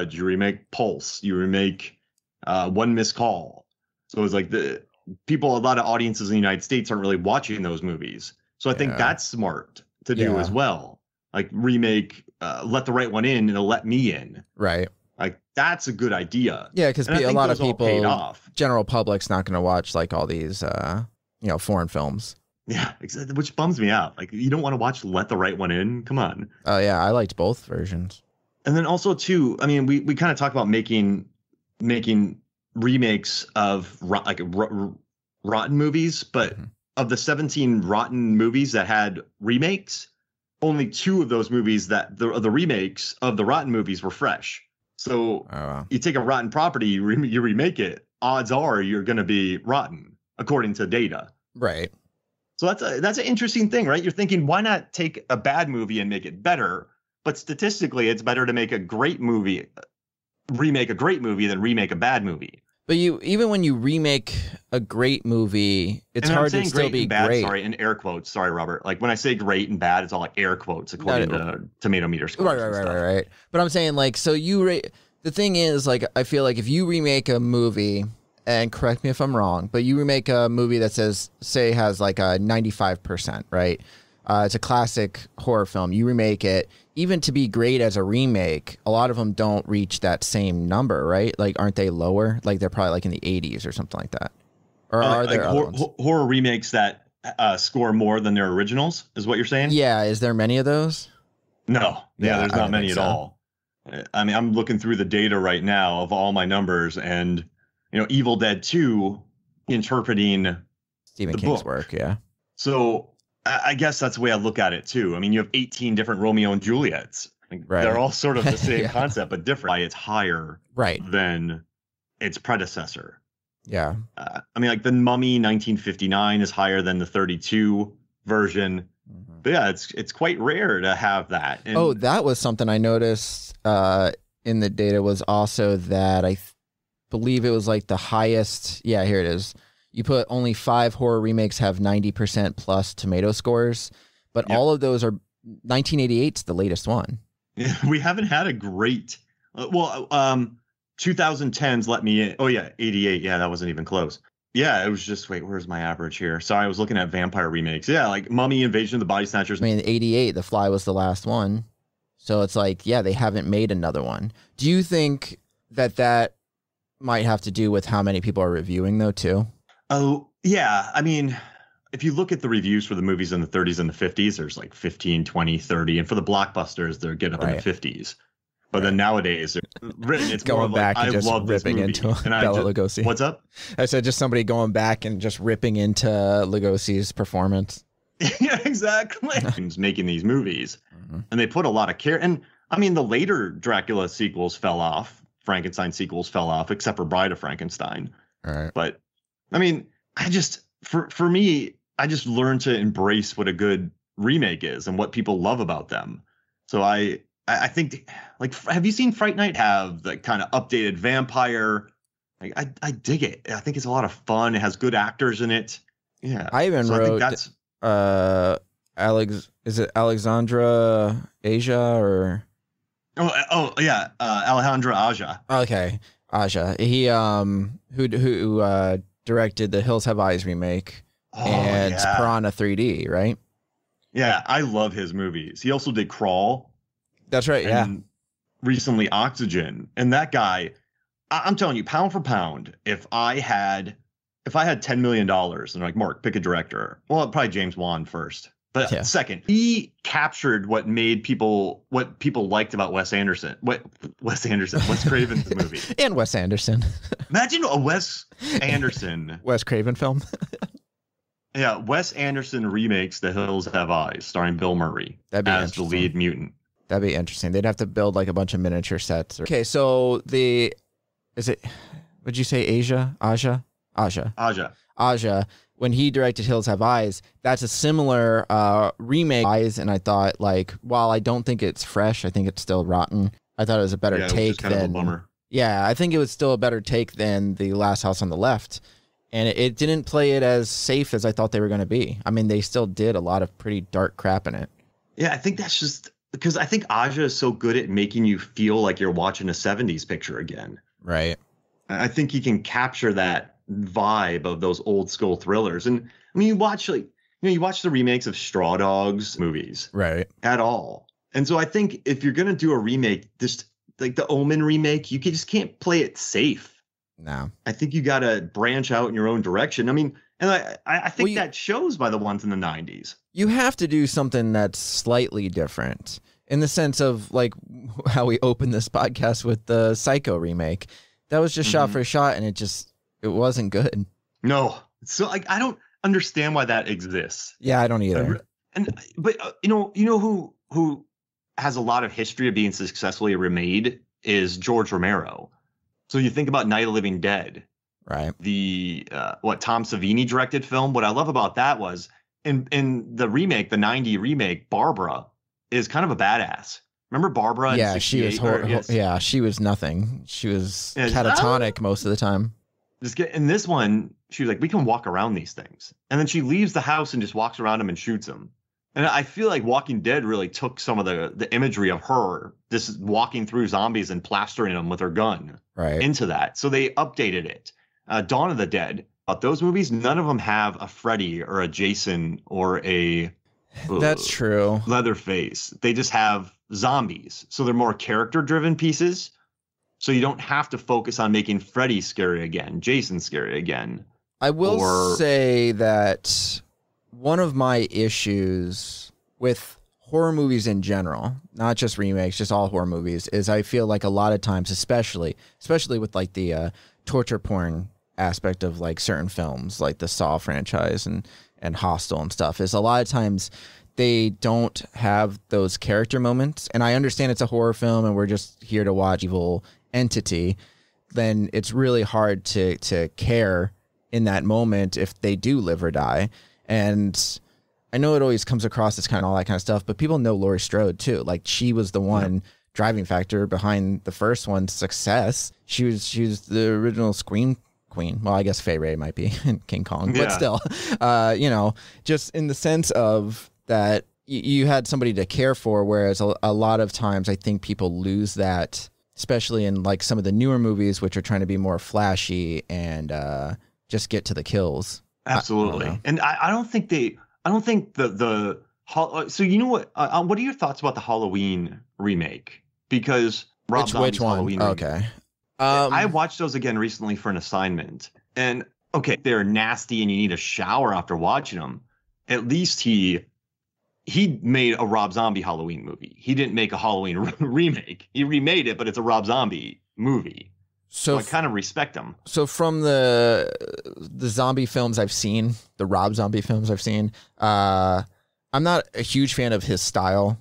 You remake Pulse. You remake One Missed Call. So it's like a lot of audiences in the United States aren't really watching those movies. So I think that's smart to do as well. Like remake Let the Right One In and it'll let me in. Right. Like that's a good idea. Yeah, because a lot of people, general public's not going to watch like all these, foreign films. Yeah, exactly. Which bums me out. Like you don't want to watch Let the Right One In. Come on. Oh yeah, I liked both versions. And then also too, I mean, we kind of talk about making remakes of rotten movies, but of the 17 rotten movies that had remakes, only 2 of those movies that the remakes of the rotten movies were fresh. So you take a rotten property, you remake it, odds are you're going to be rotten according to data. Right. So that's an interesting thing, right? You're thinking, why not take a bad movie and make it better? But statistically, it's better to make a great movie, remake a great movie than remake a bad movie. But even when you remake a great movie, it's hard to still be great. Sorry, in air quotes. Sorry, Robert. Like when I say great and bad, it's all like air quotes according to tomato meter scores. Right. But I'm saying like, so the thing is like, I feel like if you remake a movie, and correct me if I'm wrong, but you remake a movie that has like a 95%, right? It's a classic horror film. You remake it, even to be great as a remake, a lot of them don't reach that same number, right? Like, aren't they lower? Like, they're probably like in the 80s or something like that. Or are there other ones? Horror remakes that score more than their originals, is what you're saying? Yeah. Is there many of those? No. Yeah, there's not many at all. I mean, I'm looking through the data right now of all my numbers, and Evil Dead 2 interpreting Stephen King's work, yeah. So I guess that's the way I look at it too. I mean, you have 18 different Romeo and Juliets. Right. They're all sort of the same concept, but different. Why it's higher than its predecessor. Yeah. I mean, like the Mummy 1959 is higher than the 32 version. But yeah, it's quite rare to have that. And that was something I noticed in the data was also that I believe it was like the highest. Yeah, here it is. You put only 5 horror remakes have 90% plus tomato scores, but all of those are 1988's the latest one. Yeah, we haven't had a great 2010's Let Me In. Oh yeah, 88. Yeah, that wasn't even close. Yeah, it was just, wait, where's my average here? Sorry, I was looking at vampire remakes. Yeah, like Mummy, Invasion of the Body Snatchers. I mean, 88, The Fly was the last one. So it's like, yeah, they haven't made another one. Do you think that might have to do with how many people are reviewing though too? Oh, yeah. I mean, if you look at the reviews for the movies in the 30s and the 50s, there's like 15, 20, 30. And for the blockbusters, they're getting up in the 50s. But then nowadays, it's going back and just ripping into Bela Lugosi. What's up? I said just somebody going back and just ripping into Lugosi's performance. Yeah, exactly. Making these movies. And they put a lot of care. And I mean, the later Dracula sequels fell off. Frankenstein sequels fell off, except for Bride of Frankenstein. All right. But I mean, for me, I just learned to embrace what a good remake is and what people love about them. So I think, like, have you seen Fright Night have the kind of updated vampire? Like, I dig it. I think it's a lot of fun. It has good actors in it. Yeah. I even wrote, is it Alexandra Aja or? Oh yeah, Alejandro Aja. Okay, Aja. He who directed the Hills Have Eyes remake and Piranha 3D, right? Yeah, I love his movies. He also did Crawl. That's right. And recently Oxygen. And that guy, I'm telling you, pound for pound, if I had $10 million and like, Mark, pick a director. Well, probably James Wan first. But second, he captured what people liked about Wes Anderson. Wes Craven's movie. And Wes Anderson. Imagine a Wes Anderson. Wes Craven film. Yeah, Wes Anderson remakes The Hills Have Eyes, starring Bill Murray as the lead mutant. That'd be interesting. They'd have to build like a bunch of miniature sets. Okay, so would you say Aja? When he directed Hills Have Eyes, that's a similar remake. And I thought, like, while I don't think it's fresh, I think it's still rotten. I thought it was a better take than. Kind of a bummer. Yeah, I think it was still a better take than The Last House on the Left. And it didn't play it as safe as I thought they were going to be. I mean, they still did a lot of pretty dark crap in it. Yeah, I think that's just because I think Aja is so good at making you feel like you're watching a 70s picture again. Right. I think he can capture that vibe of those old school thrillers. And I mean, you watch you watch the remakes of Straw Dogs movies, Right. at all. And so I think if you're going to do a remake, just like the Omen remake, just can't play it safe. No. I think you got to branch out in your own direction. I mean, and I think that shows by the ones in the 90s. You have to do something that's slightly different in the sense of like how we opened this podcast with the Psycho remake. That was just shot for shot, and it wasn't good. No. So like, I don't understand why that exists. Yeah, I don't either. But you know who has a lot of history of being successfully remade is George Romero. So you think about Night of the Living Dead, right? The what Tom Savini directed film. What I love about that was in the remake, the 90 remake, Barbara is kind of a badass. Remember Barbara? Yeah, she was. Yeah, she was nothing. She was catatonic most of the time. In this one, she was like, we can walk around these things. And then she leaves the house and just walks around them and shoots them. And I feel like Walking Dead really took some of the imagery of her just walking through zombies and plastering them with her gun into that. So they updated it. Dawn of the Dead. But those movies, none of them have a Freddy or a Jason or a that's true Leatherface. They just have zombies. So they're more character-driven pieces. So you don't have to focus on making Freddy scary again, Jason scary again. I will say that one of my issues with horror movies in general, not just remakes, just all horror movies, is I feel like a lot of times, especially with like the torture porn aspect of like certain films, like the Saw franchise and Hostel and stuff, is a lot of times they don't have those character moments. And I understand it's a horror film and we're just here to watch evil entity. Then it's really hard to care in that moment if they do live or die. And I know it always comes across as kind of all that kind of stuff, but people know Laurie Strode too. Like she was the one driving factor behind the first one's success. She was the original Scream Queen. Well, I guess Fay Wray might be in King Kong, but still, just in the sense of that you had somebody to care for. Whereas a lot of times I think people lose that, especially in like some of the newer movies, which are trying to be more flashy and just get to the kills. Absolutely. And I don't think the so you know what are your thoughts about the Halloween remake? Because Rob Zombie's Halloween remake. Okay. I watched those again recently for an assignment, and okay, they're nasty and you need a shower after watching them. At least he made a Rob Zombie Halloween movie. He didn't make a Halloween remake. He remade it, but it's a Rob Zombie movie. So I kind of respect him. So from the zombie films I've seen, the Rob Zombie films I've seen, I'm not a huge fan of his style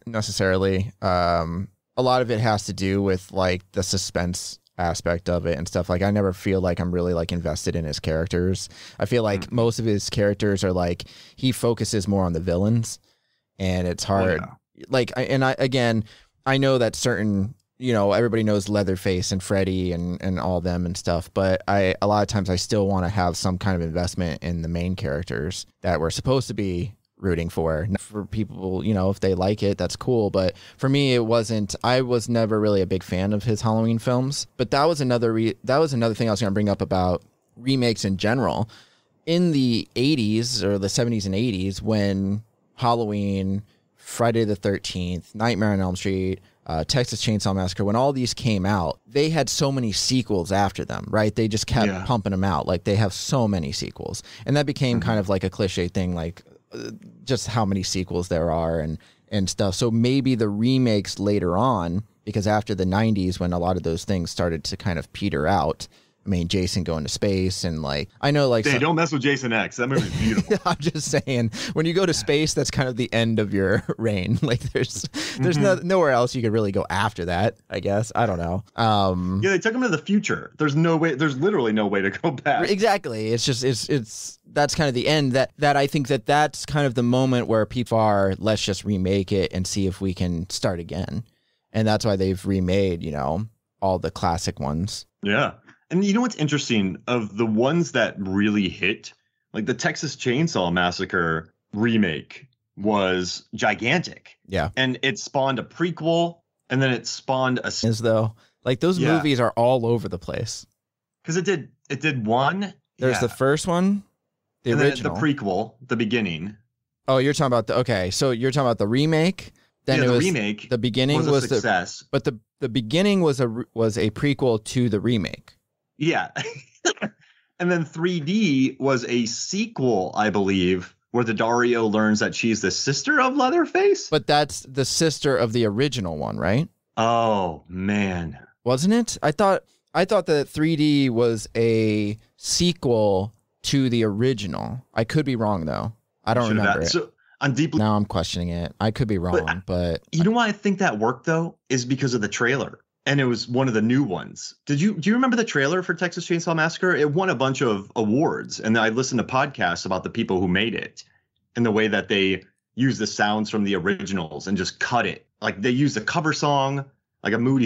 necessarily. A lot of it has to do with like the suspense aspect of it and stuff. Like I never feel like I'm really like invested in his characters. I feel like most of his characters are like he focuses more on the villains, and it's hard. Like I know that certain, everybody knows Leatherface and Freddy and all them and stuff, but a lot of times I still want to have some kind of investment in the main characters that we're supposed to be rooting for people. If they like it, that's cool, but for me it wasn't. I was never really a big fan of his Halloween films. But that was another thing I was going to bring up about remakes in general. In the 80s or the 70s and 80s, when Halloween, Friday the 13th, Nightmare on Elm Street, Texas Chainsaw Massacre, when all these came out, they had so many sequels after them, right? They just kept pumping them out. Like they have so many sequels, and that became kind of like a cliche thing, like just how many sequels there are and stuff. So maybe the remakes later on, because after the 90s when a lot of those things started to kind of peter out, I mean, Jason going to space and like, I know like... Hey, don't mess with Jason X. That movie's beautiful. I'm just saying, when you go to space, that's kind of the end of your reign. Like there's nowhere else you could really go after that, I guess. I don't know. Yeah, they took him to the future. There's literally no way to go back. Exactly. It's just, that's kind of the end. That I think that's kind of the moment where people are, let's just remake it and see if we can start again. And that's why they've remade, all the classic ones. Yeah. And you know what's interesting? Of the ones that really hit, like the Texas Chainsaw Massacre remake was gigantic. Yeah. And it spawned a prequel, and then it spawned a As though like those movies are all over the place. Because it did one. There's the first one, the original, the prequel, the beginning. Oh, you're talking about so you're talking about the remake. Then it was remake. The beginning was a success, but the beginning was a prequel to the remake. Yeah. And then 3D was a sequel, I believe, where the Dario learns that she's the sister of Leatherface. But that's the sister of the original one, right? Oh, man. Wasn't it? I thought that 3D was a sequel to the original. I could be wrong, though. I don't remember it. So now I'm questioning it. I could be wrong, but you know why I think that worked, though, is because of the trailer. And it was one of the new ones. Do you remember the trailer for Texas Chainsaw Massacre? It won a bunch of awards. And I listened to podcasts about the people who made it and the way that they use the sounds from the originals and just cut it. Like they used a cover song, like a moody